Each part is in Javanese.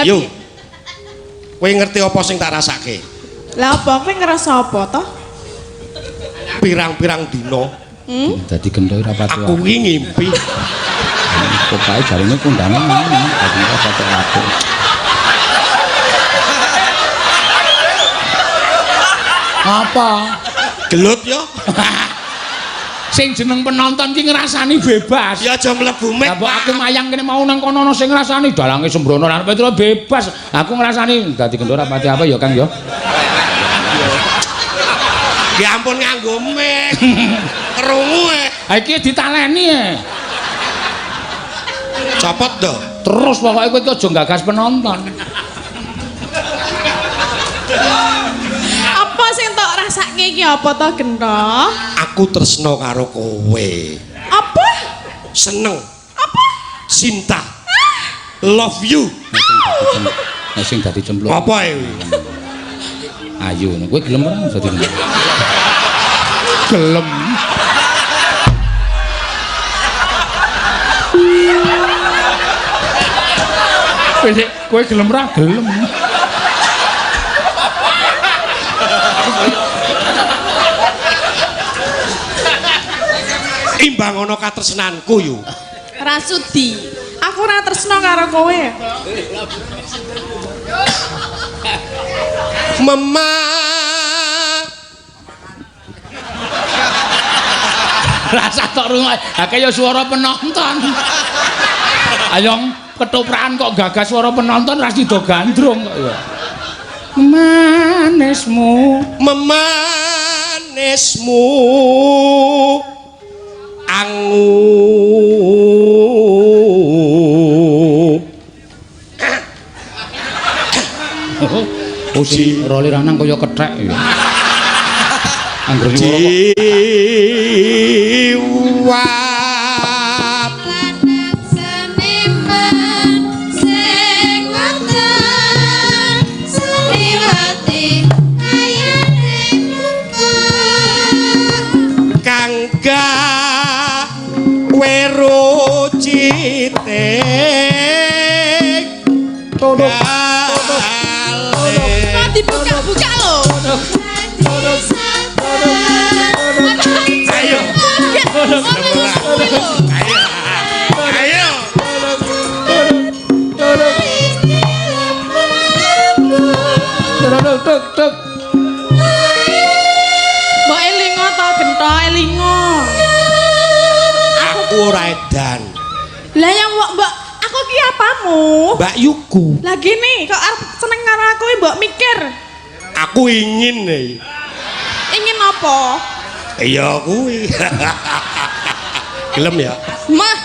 Yo. Kowe ngerti apa sing tak rasake? Lah apa kowe ngerasa apa toh? Pirang-pirang dina. Dadi gendho ora pati. Aku wingi ngimpi. Pokoke jarine kondangan dadi ora pati apik. Apa? Gelut yo. Sing jeneng penonton ki ngrasani bebas. Ya aja mlebu mek. Lah aku mayang kene mau nang kono ana sing ngrasani dalange sembrono lan Petro bebas. Aku ngrasani dadi gendho ora pati apa ya Kang ya. Ya ampun nganggo mek. Krungu e. Ha iki ditaleni e. Copot to. Terus pokoke kowe aja gagas penonton. Apa sing tok rasake iki apa to Gendho? Aku tresno karo kowe. Apa? Seneng. Apa? Cinta. Love you. Nek sing dadi cemplung. Apa e? Ayo, kowe gelem ora dadi gelem. Kowe gelem ora gelem. Imbang ana katresnanku yo. Rasudi. Aku ora tresno karo kowe. Mama. Rasa tok rungokke. Ha kaya swara penonton. Ayo ketuprakan kok gagas swara penonton ra sida gandrung kok ya. Manismu, Memanismu angu. Oh si roli ranang kaya kethek ya. Angger Jiwa kangga weru citek Mau dibuka-buka lho. ayo ayo Mbok elingo to Gendho elingo. aku ora edan Lah yang mbok aku ki apamu? Mbak Yuku Lagi nih kok arep seneng karo aku mbok mikir. aku ingin nih Ingin apa? iya kuwi gelem ya Mah,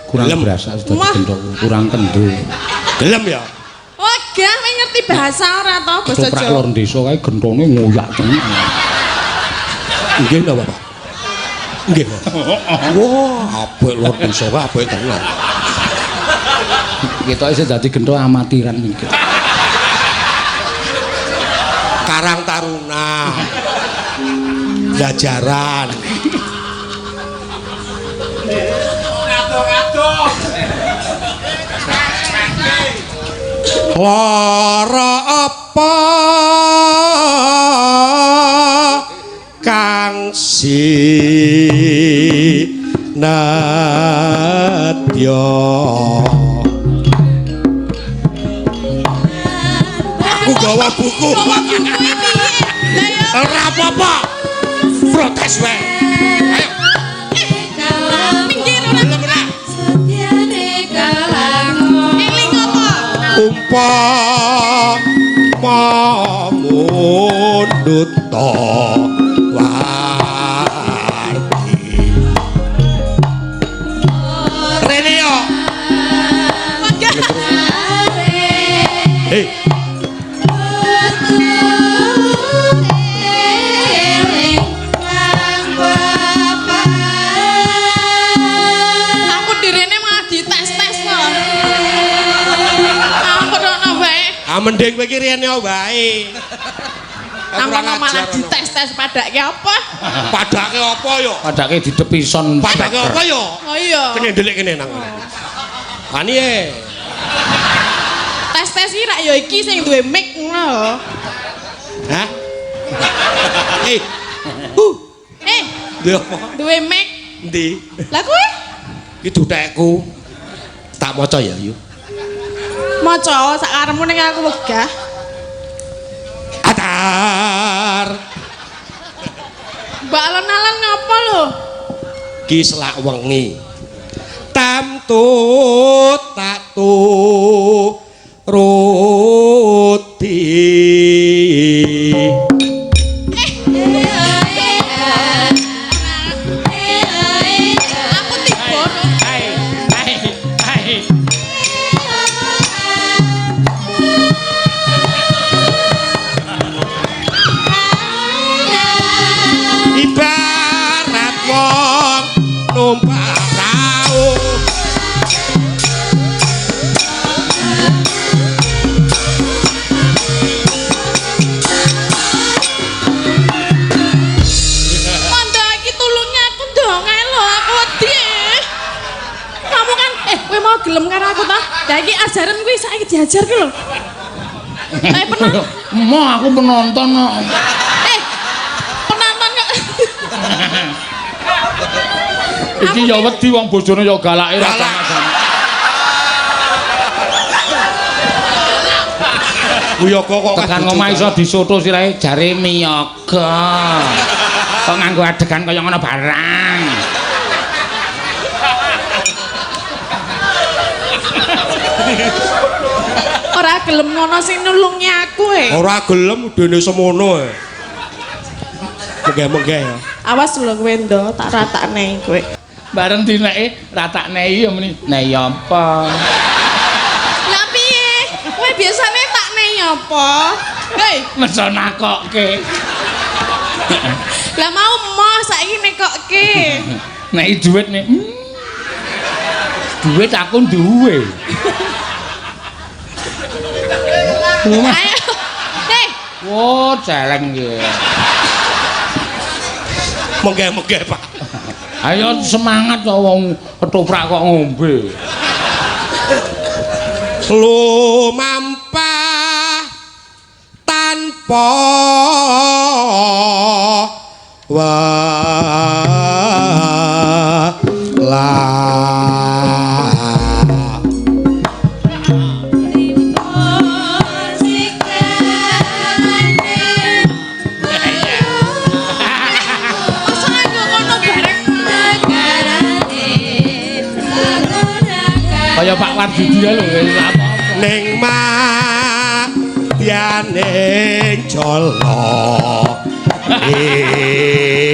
kurang Gelem. berasa sudah Wah. digendong kurang kendul. gelem ya wagah kowe ngerti bahasa ora to basa Ketoprak Jawa? lor desa kae gentone ngoyak tenan. nggih lho Bapak nggih wah apik lor desa wae apik tenan Kita isih dadi gentho amatiran iki. Karang Taruna jajaran lara apa kang sinadya aku gawa buku ora apa-apa protes wae ayo Minggir ora. gelem ora Eling apa? mundut to wargi rene yo Wagah. hei Aku direne malah dites-tes kok. Aku ora wae. mending kowe iki rene wae Aku malah dites-tes padake apa? padake apa yo Padake di depison. padake apa yo Oh iya. kene ndelik kene nang kene ani e Tes ya iki sing duwe mic ngono lho. Hah? Eh. Duwe apa? Duwe mic. Endi? Lah kowe Iki dutekku. Tak maca ya, yuk. maca sak karepmu ning aku wegah. Atar. Mbak alon-alon ngapa lho? Ki selak wengi. Tamtut tak turuti. Aku tiba. Ibarat wong numpak prau. Mandha iki tulungi aku dong ae lho aku wedi. Kamu kan kowe mau gelem karo aku ta? Lah iki ajaran kuwi saiki diajar ki lho. Pernah Mau aku penonton kok. penonton kok. Iki ya wedi wong bojone ya galake ra Galak. Uyaka kok tekan omah iso disoto sirahe jare miyaga. Kok nganggo adegan kaya ngono barang. Ora gelem ngono sing nulungi aku ora gelem dene semono. Menggeh-menggeh ya. Awas lho kowe ndo tak ratakne kowe. Bareng dineke ratakne ya muni. Nah ya apa? Lah piye? Kowe biasane takne apa? Hei, Meso nakokke. lah mau emoh saiki nekokke. Nek duit nih. Duit aku duwe. Ayo. Hei, Wo, celeng ya. Menggeh-menggeh, Pak. Ayo semangat kok wong ketoprak kok ngombe. Lumampah tanpa walah. masa nganggo ngono bareng? Kaya Pak Wardidi lho apa. Ning madyaning jala iki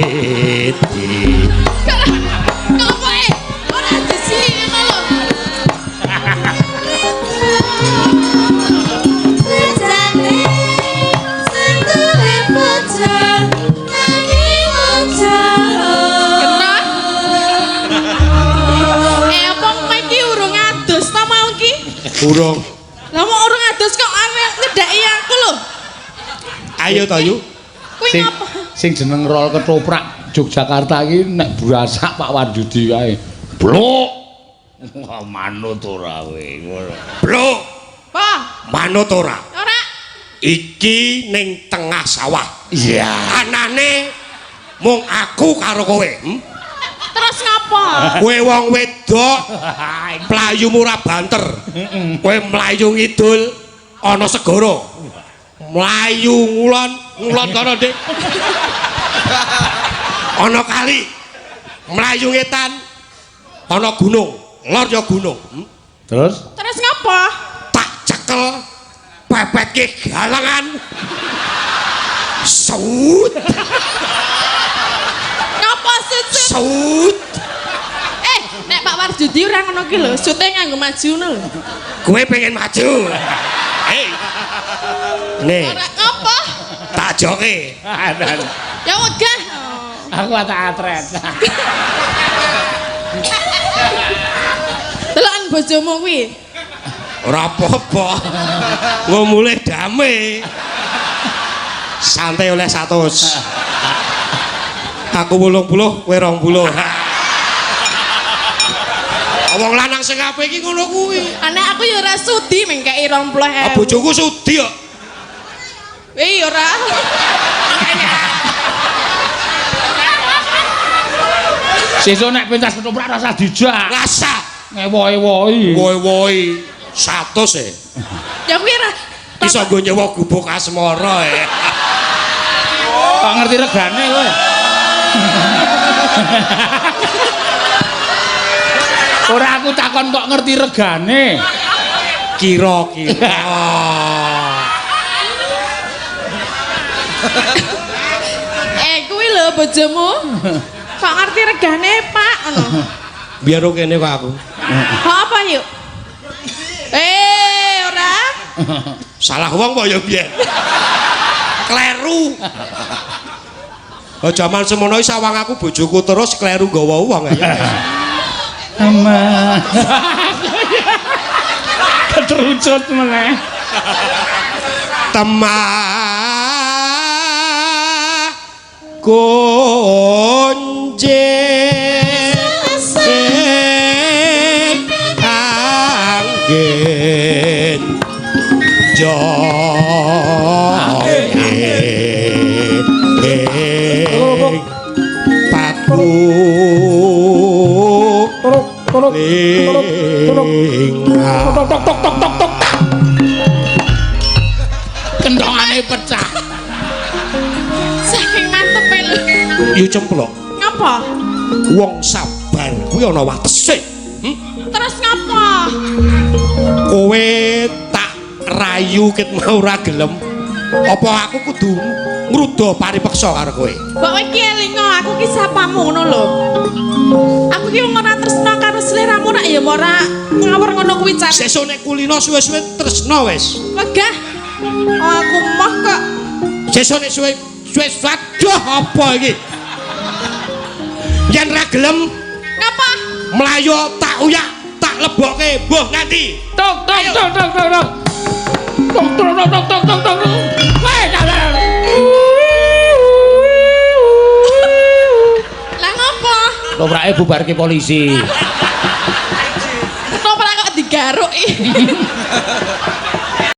Ngopo ora disiki ngono lho. Kenal? Apa kowe iki urung adus ta mau ki? urung. Lah mau urung adus kok arep ngedaki aku lho. Ayo to, Yu. Kuwi Sing ngapa? sing jeneng rol ketoprak Yogyakarta iki nek burasak Pak Wardidi kae. Blok. Wah manut ora kowe ngono. Blok, Pa, manut ora? ora. Iki ning tengah sawah. Iya. Anane mung aku karo kowe. Terus ngapa? Kowe wong wedok, playumu ora banter. Kowe mlayu ngidul ana segara. Mlayu ngulon, ngulon kono, Dik. Ana kali. Mlayu ngetan ana gunung, lor ya gunung. Terus Terus ngapa? Tak cekel pepetke galangan. Saut, Ngapa sut? saut. Nek Pak Wardudi ora ngono ki lho, sute nganggo maju ngono lho. Kowe pengen maju. Hei. Nih, Ora ngapa? tak joke. Ya wegah. aku tak atret. Delokan bojomu kuwi. Ora apa-apa. Nggo mulih dame. Santai oleh 100. Aku 80, kowe 20. Wong lanang sing apik iki ngono kuwi. Anak aku ya ora sudi mengkei 20.000. Bojoku sudi kok. Ya ora. Sesuk nek pentas ketoprak rasa dijak. Rasa Ngewohi-wohi. woi-woi 100 Ya kuwi ora iso nggo nyewa gubuk asmara Kok ngerti regane kowe? Ora aku takon kok ngerti regane. kira-kira. kuwi lho bojomu. Kok ngerti regane, Pak? Ngono. Biar kene kok aku. Apa yuk? Ora. Salah wong kok ya biyen. Kleru. Oh jaman semono sawang aku bojoku terus kleru nggawa wong ya. Ama. Keterucut meneh. Temah kunjing angin paku Kendongane pecah. Saking mantep lho. yu cemplok Ngapa? wong sabar kuwi ana watese. Terus ngapa? Kowe tak rayu ket mau ora gelem apa aku kudu ngruda paripeksa karo kowe. Mbok kowe iki elingo aku ki sapamu ngono lho. Aku ki wong ora tresna karo sliramu nek ya ora ngawur ngono kuwi car. Sesuk nek kulino suwe-suwe tresno wis. Wegah. Oh, aku mah kok. Sesuk nek suwe waduh apa iki? Yen ra gelem Ngapa? mlayu tak uyak tak lebokke mbuh nganti. Tok tok tok tok tok tok. Tok tok tok tok tok tok. Weh, dalan. Lah ngapa? Toprake bubarke polisi. Toprak kok digaruk iki.